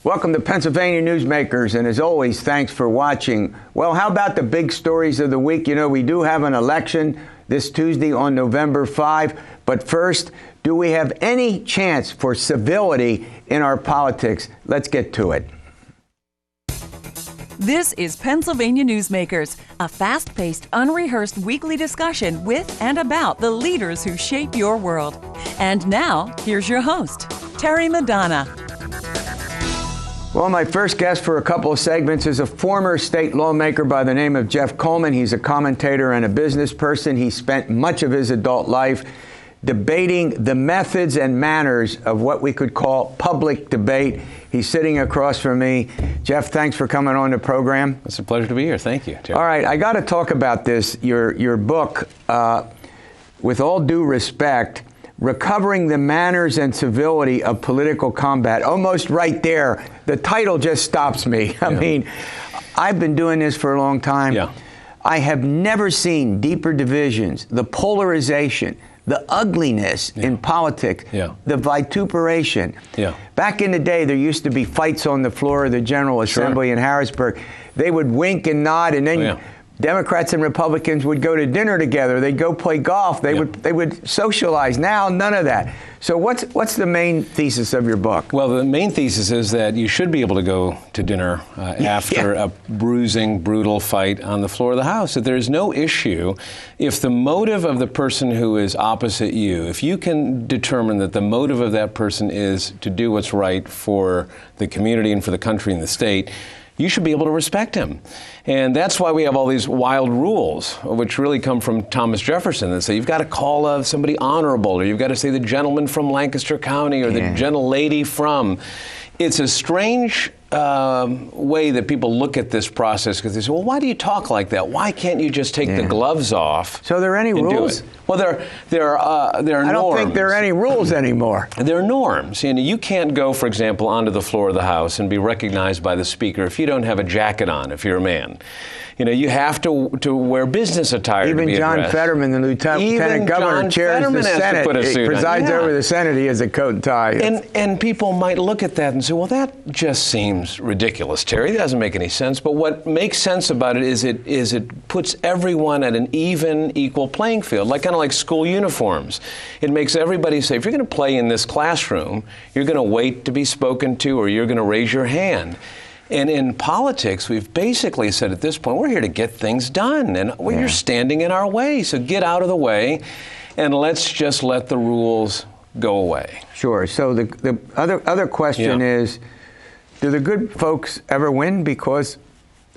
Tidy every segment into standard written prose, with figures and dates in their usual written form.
Welcome to Pennsylvania Newsmakers, and as always, thanks for watching. Well, how about the big stories of the week? You know, we do have an election this Tuesday on November 5, but first, do we have any chance for civility in our politics? Let's get to it. This is Pennsylvania Newsmakers, a fast-paced, unrehearsed weekly discussion with and about the leaders who shape your world. And now, here's your host, Terry Madonna. Well, my first guest for a couple of segments is a former state lawmaker by the name of Jeff Coleman. He's a commentator and a business person. He spent much of his adult life debating the methods and manners of what we could call public debate. He's sitting across from me. Jeff, thanks for coming on the program. It's a pleasure to be here. Thank you, Terry. All right, I got to talk about this. Your book, with all due respect, Recovering the Manners and Civility of Political Combat. Almost right there. The title just stops me. I mean, I've been doing this for a long time. Yeah. I have never seen deeper divisions, the polarization, the ugliness in politics, the vituperation. Back in the day, there used to be fights on the floor of the General Assembly in Harrisburg. They would wink and nod, and then Democrats and Republicans would go to dinner together. They'd go play golf. They would socialize. Now, none of that. So what's the main thesis of your book? Well, the main thesis is that you should be able to go to dinner after a bruising, brutal fight on the floor of the House. That there is no issue if the motive of the person who is opposite you, if you can determine that the motive of that person is to do what's right for the community and for the country and the state, you should be able to respect him. And that's why we have all these wild rules, which really come from Thomas Jefferson, that say you've got to call somebody honorable, or you've got to say the gentleman from Lancaster County, or the gentlelady from. It's a strange way that people look at this process, because they say, well, why do you talk like that? Why can't you just take the gloves off? So there are any rules? Well, there are norms. I don't think there are any rules anymore. There are norms. You can't go, for example, onto the floor of the House and be recognized by the Speaker if you don't have a jacket on, if you're a man. You have to wear business attire. Even to be John addressed. Fetterman, the lieutenant governor, chairs the Senate. He presides over the Senate. He has a coat and tie. And people might look at that and say, well, that just seems ridiculous, Terry. That doesn't make any sense. But what makes sense about it is it puts everyone at an equal playing field, kind of like school uniforms. It makes everybody say, if you're going to play in this classroom, you're going to wait to be spoken to, or you're going to raise your hand. And in politics, we've basically said at this point, we're here to get things done, and you're standing in our way. So get out of the way, and let's just let the rules go away. Sure. So the other question is, do the good folks ever win because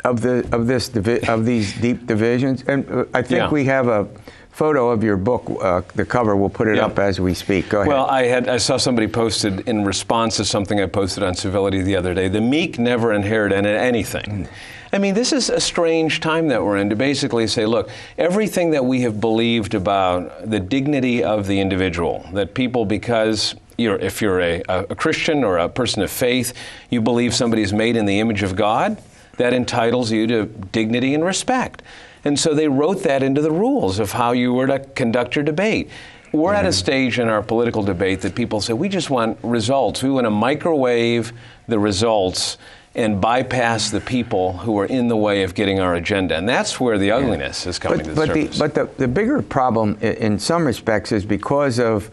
of these deep divisions? And I think we have a photo of your book, the cover. We'll put it up as we speak. Go ahead. Well, I saw somebody posted in response to something I posted on Civility the other day, the meek never inherit anything. I mean, this is a strange time that we're in, to basically say, look, everything that we have believed about the dignity of the individual, that people, because if you're a Christian or a person of faith, you believe somebody is made in the image of God, that entitles you to dignity and respect. And so they wrote that into the rules of how you were to conduct your debate. We're at a stage in our political debate that people say, we just want results. We want to microwave the results and bypass the people who are in the way of getting our agenda. And that's where the ugliness is coming to the surface. But the bigger problem in some respects is because of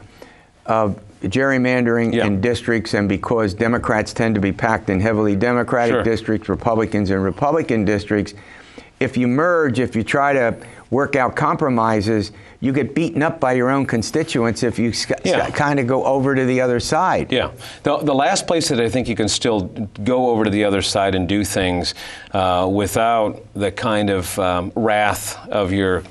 gerrymandering in districts, and because Democrats tend to be packed in heavily Democratic districts, Republicans in Republican districts. If you merge, if you try to work out compromises, you get beaten up by your own constituents if you kind of go over to the other side. Yeah. The last place that I think you can still go over to the other side and do things without the kind of wrath of your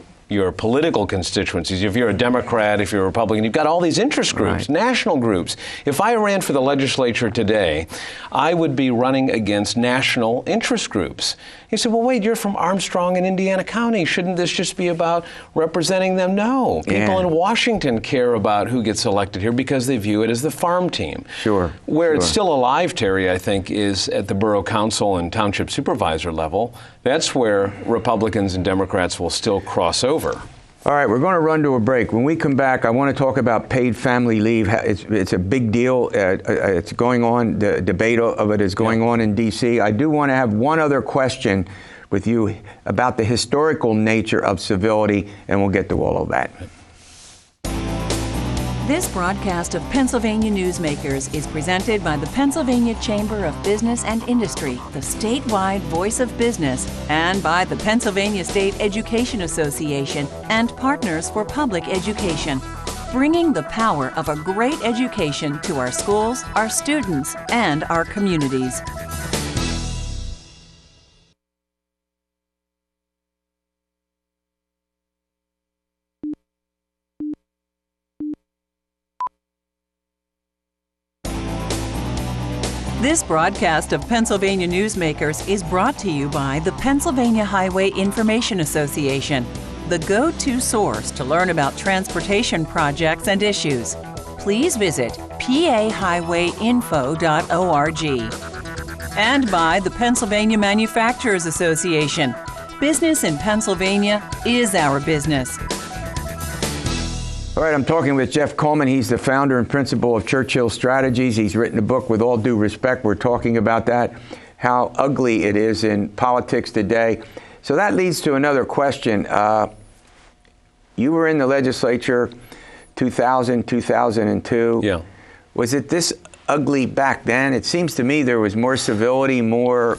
political constituencies. If you're a Democrat, if you're a Republican, you've got all these interest groups, national groups. If I ran for the legislature today, I would be running against national interest groups. You said, well, wait, you're from Armstrong in Indiana County. Shouldn't this just be about representing them? No. People in Washington care about who gets elected here because they view it as the farm team. Where it's still alive, Terry, I think, is at the borough council and township supervisor level. That's where Republicans and Democrats will still cross over. All right, we're going to run to a break. When we come back, I want to talk about paid family leave. It's a big deal. It's going on. The debate of it is going on in D.C. I do want to have one other question with you about the historical nature of civility, and we'll get to all of that. This broadcast of Pennsylvania Newsmakers is presented by the Pennsylvania Chamber of Business and Industry, the statewide voice of business, and by the Pennsylvania State Education Association and Partners for Public Education, bringing the power of a great education to our schools, our students, and our communities. This broadcast of Pennsylvania Newsmakers is brought to you by the Pennsylvania Highway Information Association, the go-to source to learn about transportation projects and issues. Please visit pahighwayinfo.org. And by the Pennsylvania Manufacturers Association. Business in Pennsylvania is our business. All right, I'm talking with Jeff Coleman. He's the founder and principal of Churchill Strategies. He's written a book, With All Due Respect. We're talking about that, how ugly it is in politics today. So that leads to another question. You were in the legislature 2000, 2002. Yeah. Was it this ugly back then? It seems to me there was more civility, more...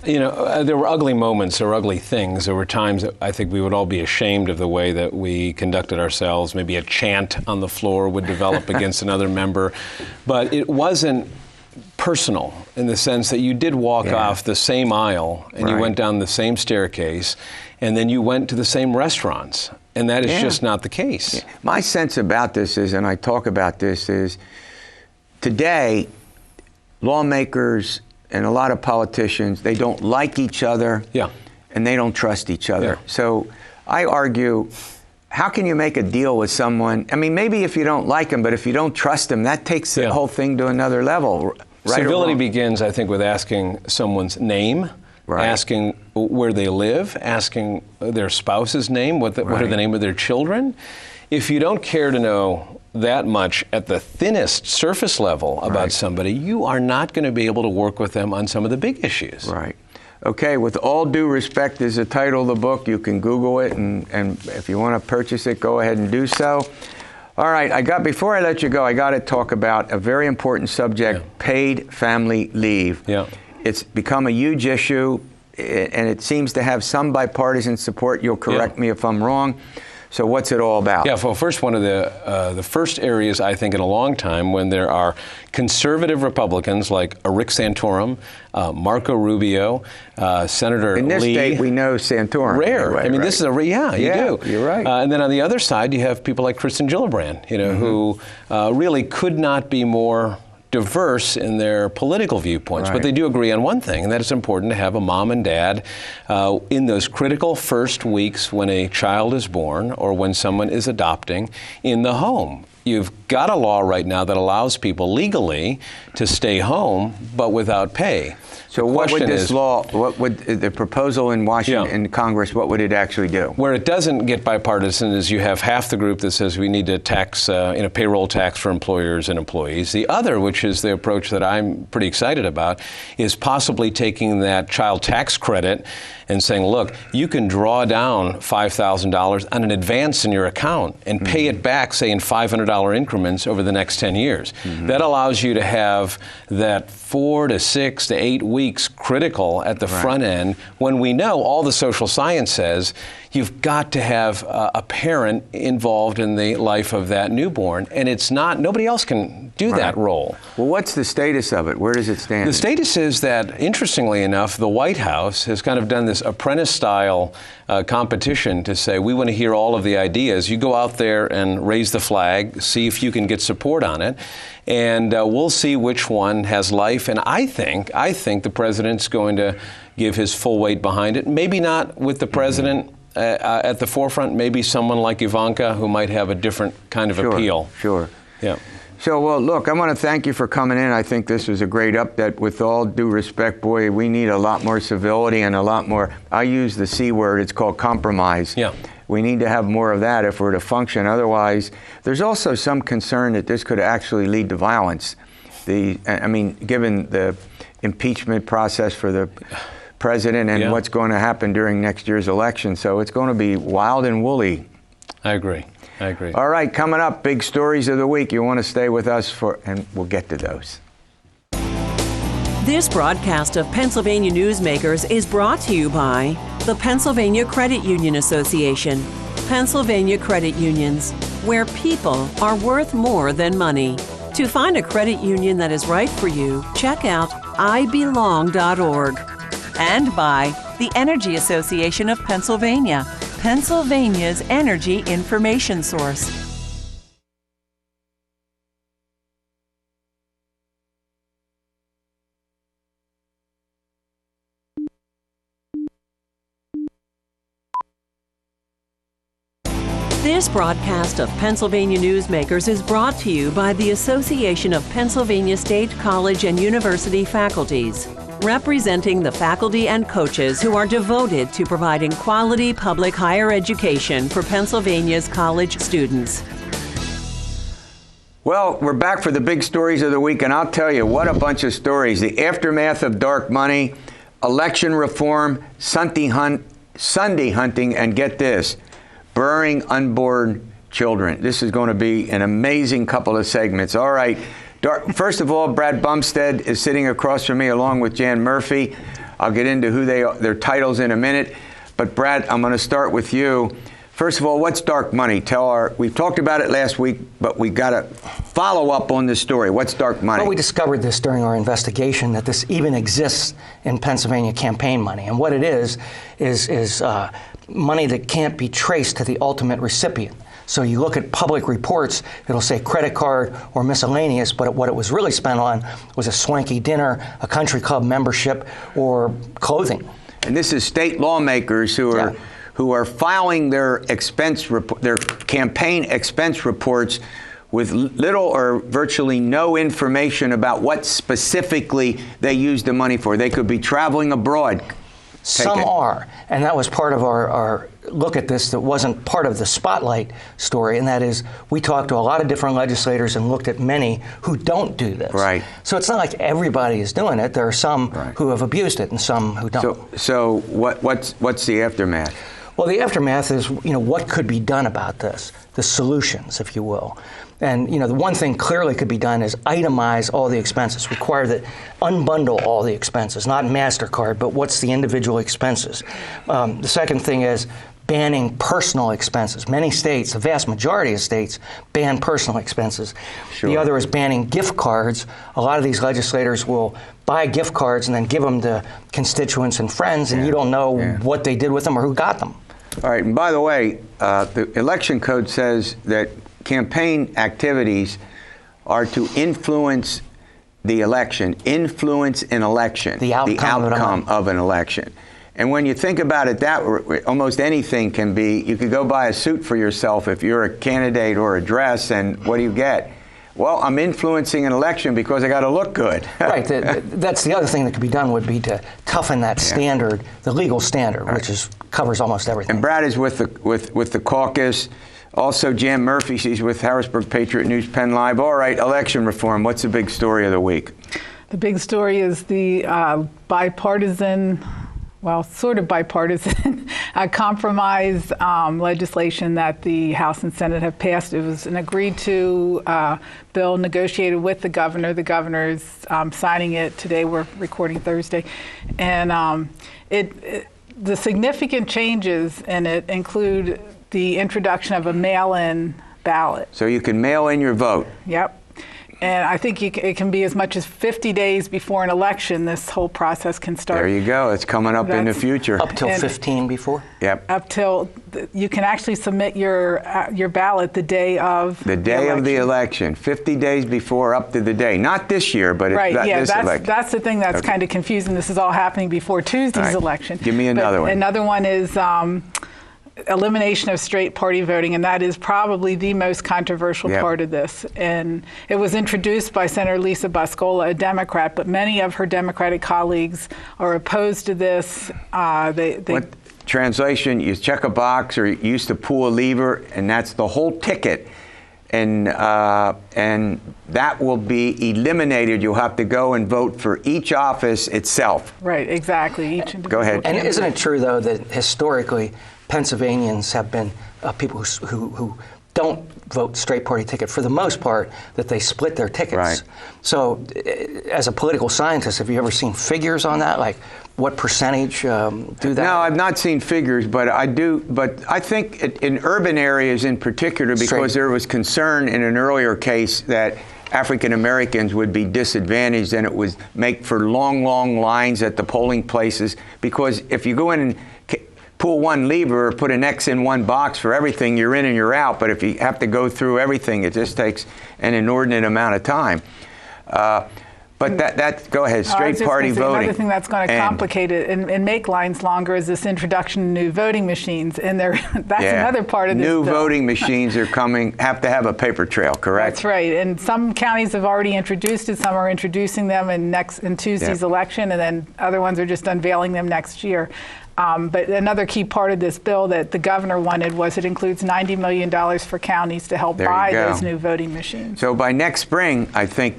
You know, there were ugly moments or ugly things. There were times that I think we would all be ashamed of the way that we conducted ourselves. Maybe a chant on the floor would develop against another member. But it wasn't personal in the sense that you did walk off the same aisle and you went down the same staircase and then you went to the same restaurants. And that is just not the case. Yeah. My sense about this is, and I talk about this, is today lawmakers and a lot of politicians, they don't like each other, and they don't trust each other. So I argue, how can you make a deal with someone? I mean, maybe if you don't like them, but if you don't trust them, that takes the whole thing to another level. Right? Civility begins, I think, with asking someone's name, asking where they live, asking their spouse's name, what are the name of their children. If you don't care to know that much at the thinnest surface level about somebody, you are not going to be able to work with them on some of the big issues. Right. Okay, With All Due Respect is the title of the book. You can Google it, and if you want to purchase it, go ahead and do so. All right, before I let you go, I got to talk about a very important subject, paid family leave. Yeah. It's become a huge issue, and it seems to have some bipartisan support. You'll correct me if I'm wrong. So what's it all about? Yeah, well, first, one of the first areas, I think, in a long time when there are conservative Republicans like Rick Santorum, Marco Rubio, Senator Lee. In this state, we know Santorum. Rare. I mean, this is you do. You're right. And then on the other side, you have people like Kristen Gillibrand, who really could not be more diverse in their political viewpoints, but they do agree on one thing, and that it's important to have a mom and dad in those critical first weeks when a child is born or when someone is adopting in the home. You've got a law right now that allows people legally to stay home, but without pay. So what would this law, what would the proposal in Washington, in Congress, what would it actually do? Where it doesn't get bipartisan is you have half the group that says we need to tax, payroll tax for employers and employees. The other, which is the approach that I'm pretty excited about, is possibly taking that child tax credit and saying, look, you can draw down $5,000 on an advance in your account and pay it back, say, in $500 increments over the next 10 years. That allows you to have that 4 to 6 to 8 weeks critical at the front end when we know all the social science says you've got to have a parent involved in the life of that newborn, and it's not, nobody else can do that role. Well, what's the status of it? Where does it stand? The status is that, interestingly enough, the White House has kind of done this apprentice-style competition to say, we want to hear all of the ideas. You go out there and raise the flag, see if you can get support on it, and we'll see which one has life. And I think the president's going to give his full weight behind it. Maybe not with the president at the forefront, maybe someone like Ivanka who might have a different kind of appeal. Sure. Yeah. So, well, look, I want to thank you for coming in. I think this was a great update. With all due respect, boy, we need a lot more civility and a lot more, I use the C word, it's called compromise. Yeah. We need to have more of that if we're to function. Otherwise, there's also some concern that this could actually lead to violence. Given the impeachment process for the president and what's going to happen during next year's election. So it's going to be wild and woolly. I agree. All right, coming up, big stories of the week. You want to stay with us and we'll get to those. This broadcast of Pennsylvania Newsmakers is brought to you by the Pennsylvania Credit Union Association. Pennsylvania Credit Unions, where people are worth more than money. To find a credit union that is right for you, check out ibelong.org. And by the Energy Association of Pennsylvania, Pennsylvania's energy information source. This broadcast of Pennsylvania Newsmakers is brought to you by the Association of Pennsylvania State College and University Faculties, representing the faculty and coaches who are devoted to providing quality public higher education for Pennsylvania's college students. Well, we're back for the big stories of the week, and I'll tell you, what a bunch of stories. The aftermath of dark money, election reform, Sunday hunting, and get this, burying unborn children. This is going to be an amazing couple of segments. All right. First of all, Brad Bumsted is sitting across from me along with Jan Murphy. I'll get into who they are, their titles in a minute. But Brad, I'm going to start with you. First of all, what's dark money? We've talked about it last week, but we got to follow up on this story. What's dark money? Well, we discovered this during our investigation, that this even exists in Pennsylvania campaign money. And what it is money that can't be traced to the ultimate recipient. So you look at public reports, it'll say credit card or miscellaneous, but what it was really spent on was a swanky dinner, a country club membership, or clothing. And this is state lawmakers who are filing their campaign expense reports with little or virtually no information about what specifically they used the money for. They could be traveling abroad. Some are, and that was part of our look at this that wasn't part of the spotlight story, and that is we talked to a lot of different legislators and looked at many who don't do this. Right. So it's not like everybody is doing it. There are some who have abused it and some who don't. So what's the aftermath? Well, the aftermath is, what could be done about this, the solutions, if you will. And, the one thing clearly could be done is itemize all the expenses, require that unbundle all the expenses, not MasterCard, but what's the individual expenses. The second thing is banning personal expenses. Many states, the vast majority of states, ban personal expenses. Sure. The other is banning gift cards. A lot of these legislators will buy gift cards and then give them to constituents and friends, and you don't know what they did with them or who got them. All right, and by the way, the election code says that campaign activities are to influence the election, influence an election, the outcome of an election. And when you think about it, that almost anything can be. You could go buy a suit for yourself if you're a candidate or a dress, and what do you get? Well, I'm influencing an election because I got to look good. Right. That's the other thing that could be done would be to toughen that standard, the legal standard, which covers almost everything. And Brad is with the Caucus. Also, Jan Murphy, she's with Harrisburg, Patriot News, PennLive. All right, election reform. What's the big story of the week? The big story is the bipartisan, sort of bipartisan compromise legislation that the House and Senate have passed. It was an agreed-to bill negotiated with the governor. The governor is signing it today. We're recording Thursday. And the significant changes in it include the introduction of a mail-in ballot. So you can mail in your vote. Yep. And I think it can be as much as 50 days before an election, this whole process can start. There you go. It's coming up in the future. Up till 15 before? Yep. Up till you can actually submit your ballot the day of the election. 50 days before, up to the day. Not this year, but that's the thing that's kind of confusing. This is all happening before Tuesday's election. Give me another one. Another one is elimination of straight party voting, and that is probably the most controversial part of this. And it was introduced by Senator Lisa Boscola, a Democrat, but many of her Democratic colleagues are opposed to this. What translation, you check a box or you used to pull a lever, and that's the whole ticket. And that will be eliminated. You'll have to go and vote for each office itself. Right, exactly. Go ahead. And isn't it true, though, that historically Pennsylvanians have been people who don't vote straight party ticket for the most part, that they split their tickets. Right. So as a political scientist, have you ever seen figures on that? Like what percentage do that? No, I've not seen figures, but I do. But I think in urban areas in particular, because there was concern in an earlier case that African Americans would be disadvantaged and it would make for long, long lines at the polling places. Because if you go in and pull one lever or put an X in one box for everything, you're in and you're out. But if you have to go through everything, it just takes an inordinate amount of time. But go ahead, straight party voting. Another thing that's going to complicate it and make lines longer is this introduction of new voting machines. And that's another part of this New bill. voting machines are coming, have to have a paper trail, correct? That's right. And some counties have already introduced it. Some are introducing them in Tuesday's election, and then other ones are just unveiling them next year. But another key part of this bill that the governor wanted was it includes $90 million for counties to help buy those new voting machines. So by next spring, I think,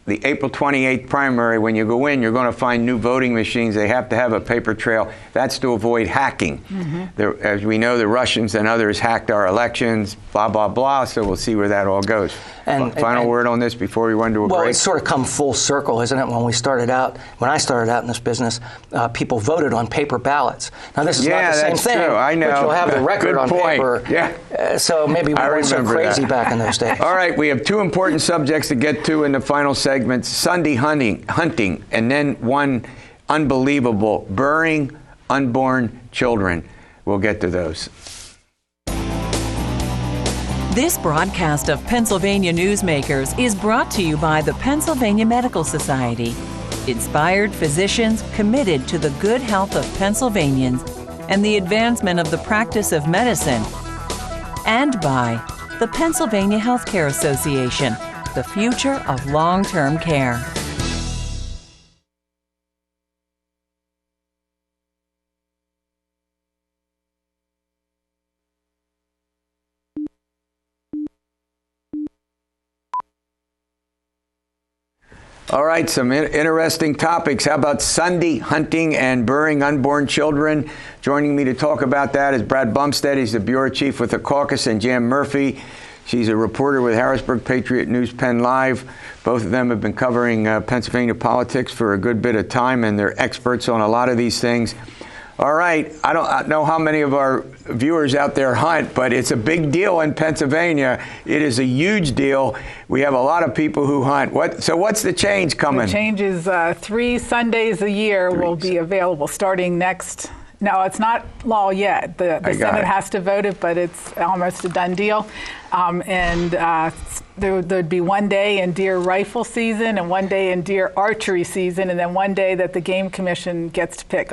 the April 28th primary, when you go in, you're going to find new voting machines. They have to have a paper trail. That's to avoid hacking. Mm-hmm. As we know, the Russians and others hacked our elections, blah, blah, blah. So we'll see where that all goes. And final word on this before we run to a break? Well, it's sort of come full circle, isn't it? When I started out in this business, people voted on paper ballots. Now, this is not the same thing, true. I know. But you'll have the record on paper. Yeah. So maybe we weren't so crazy back in those days. All right, we have two important subjects to get to in the final segment, Sunday hunting, and then one unbelievable, burying unborn children. We'll get to those. This broadcast of Pennsylvania Newsmakers is brought to you by the Pennsylvania Medical Society, inspired physicians committed to the good health of Pennsylvanians and the advancement of the practice of medicine, and by the Pennsylvania Healthcare Association, the future of long-term care. All right, some interesting topics. How about Sunday hunting and burying unborn children? Joining me to talk about that is Brad Bumsted. He's the bureau chief with the Caucus, and Jan Murphy. She's a reporter with Harrisburg, Patriot News, PennLive. Both of them have been covering Pennsylvania politics for a good bit of time, and they're experts on a lot of these things. All right, I don't know how many of our viewers out there hunt, but it's a big deal in Pennsylvania. It is a huge deal. We have a lot of people who hunt. So what's the change coming? The change is 3 Sundays a year will be available starting next. No, it's not law yet. The Senate has to vote it, but it's almost a done deal. There'd be one day in deer rifle season and one day in deer archery season, and then one day that the Game Commission gets to pick.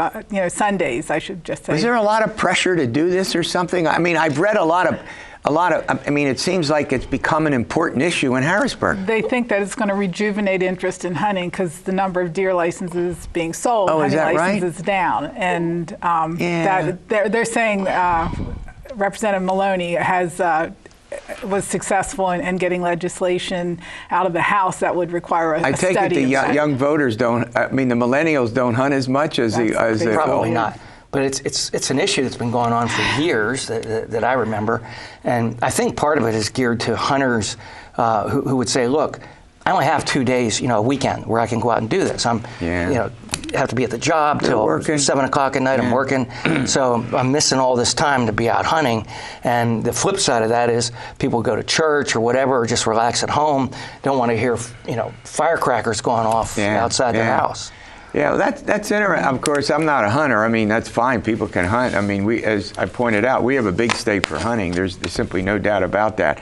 Sundays, I should just say. Is there a lot of pressure to do this or something? I mean, I've read a lot of. It seems like it's become an important issue in Harrisburg. They think that it's going to rejuvenate interest in hunting because the number of deer licenses being sold, hunting licenses is down, and that they're saying Representative Maloney was successful in getting legislation out of the House that would require a study. I take it the young voters don't. The millennials don't hunt as much as probably not. But it's an issue that's been going on for years that I remember, and I think part of it is geared to hunters who would say, "Look, I only have 2 days, a weekend where I can go out and do this. Have to be at the job till 7 o'clock at night. I'm working, so I'm missing all this time to be out hunting." And the flip side of that is people go to church or whatever, or just relax at home. Don't want to hear firecrackers going off outside their house. Yeah, that's interesting. Of course, I'm not a hunter. That's fine. People can hunt. We, as I pointed out, we have a big state for hunting. There's simply no doubt about that.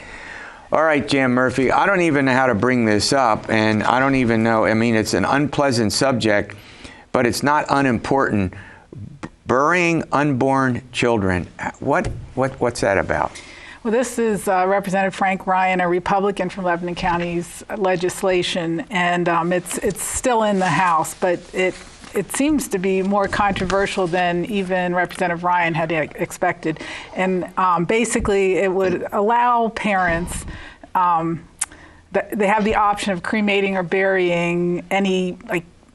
All right, Jan Murphy, I don't even know how to bring this up, and I don't even know. It's an unpleasant subject, but it's not unimportant. burying unborn children. What's that about? Well, this is Representative Frank Ryan, a Republican from Lebanon County's legislation, and it's still in the House, but it seems to be more controversial than even Representative Ryan had expected. And basically, it would allow parents, they have the option of cremating or burying any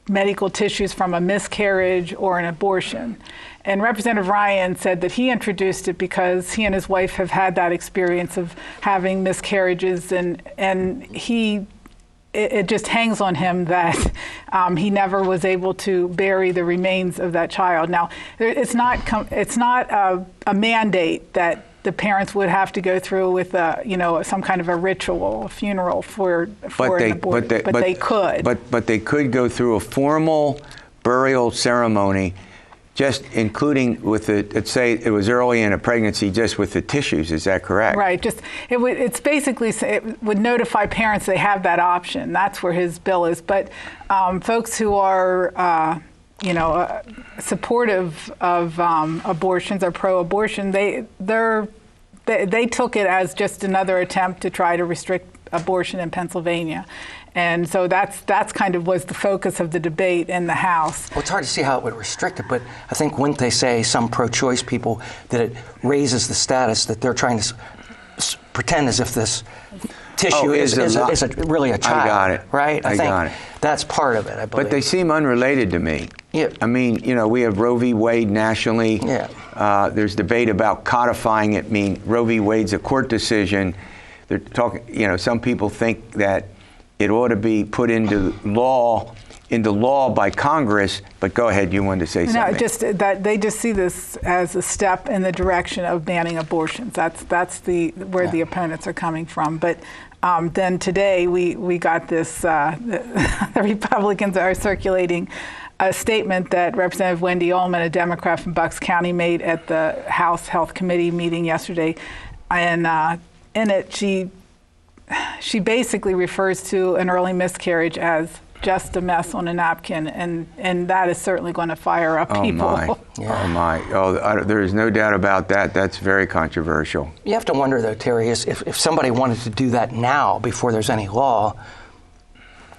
medical tissues from a miscarriage or an abortion. And Representative Ryan said that he introduced it because he and his wife have had that experience of having miscarriages, and it just hangs on him that he never was able to bury the remains of that child. Now, it's not a mandate that the parents would have to go through with some kind of a ritual, a funeral for an abortion, but they could. But they could go through a formal burial ceremony, just including with let's say it was early in a pregnancy, just with the tissues. Is that correct? Right. It's basically, it would notify parents they have that option. That's where his bill is. But folks who are supportive of abortions or pro-abortion, they took it as just another attempt to try to restrict abortion in Pennsylvania. And so that's kind of was the focus of the debate in the House. Well, it's hard to see how it would restrict it, but I think wouldn't they say, some pro-choice people, that it raises the status, that they're trying to pretend as if this tissue is really a child. I got it. Right? I got it. That's part of it, I believe. But they seem unrelated to me. Yeah. I mean, we have Roe v. Wade nationally. Yeah. There's debate about codifying it. I mean, Roe v. Wade's a court decision. They're talking, some people think that it ought to be put into law by Congress, but go ahead, you wanted to say something. No, just that they just see this as a step in the direction of banning abortions. That's where the opponents are coming from. But then today we got this, the Republicans are circulating a statement that Representative Wendy Ullman, a Democrat from Bucks County, made at the House Health Committee meeting yesterday. And in it, she basically refers to an early miscarriage as just a mess on a napkin, and that is certainly going to fire up people. Oh my! There is no doubt about that. That's very controversial. You have to wonder, though, Terry, if somebody wanted to do that now before there's any law,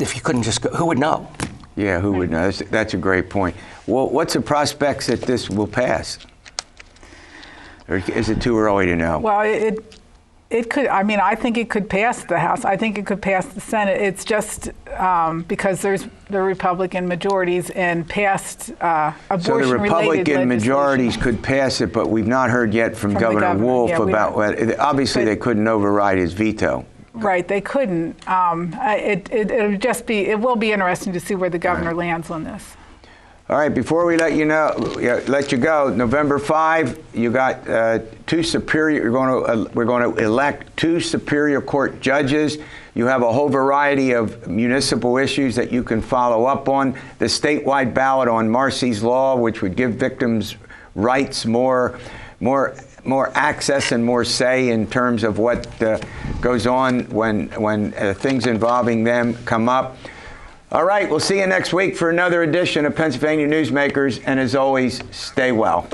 if you couldn't just go, who would know? Yeah, who would know? That's a great point. Well, what's the prospects that this will pass? Or is it too early to know? Well, it could. I mean, I think it could pass the House. I think it could pass the Senate. It's just because there's the Republican majorities and passed abortion-related So the Republican majorities legislation. could pass it, but we've not heard yet from Governor Wolf about what. Obviously, they couldn't override his veto. Right, they couldn't. It will be interesting to see where the governor lands on this. All right, before we let you go, November 5, you got we're going to elect 2 Superior Court judges. You have a whole variety of municipal issues that you can follow up on. The statewide ballot on Marsy's Law, which would give victims' rights more access and more say in terms of what goes on when things involving them come up. All right, we'll see you next week for another edition of Pennsylvania Newsmakers, and as always, stay well.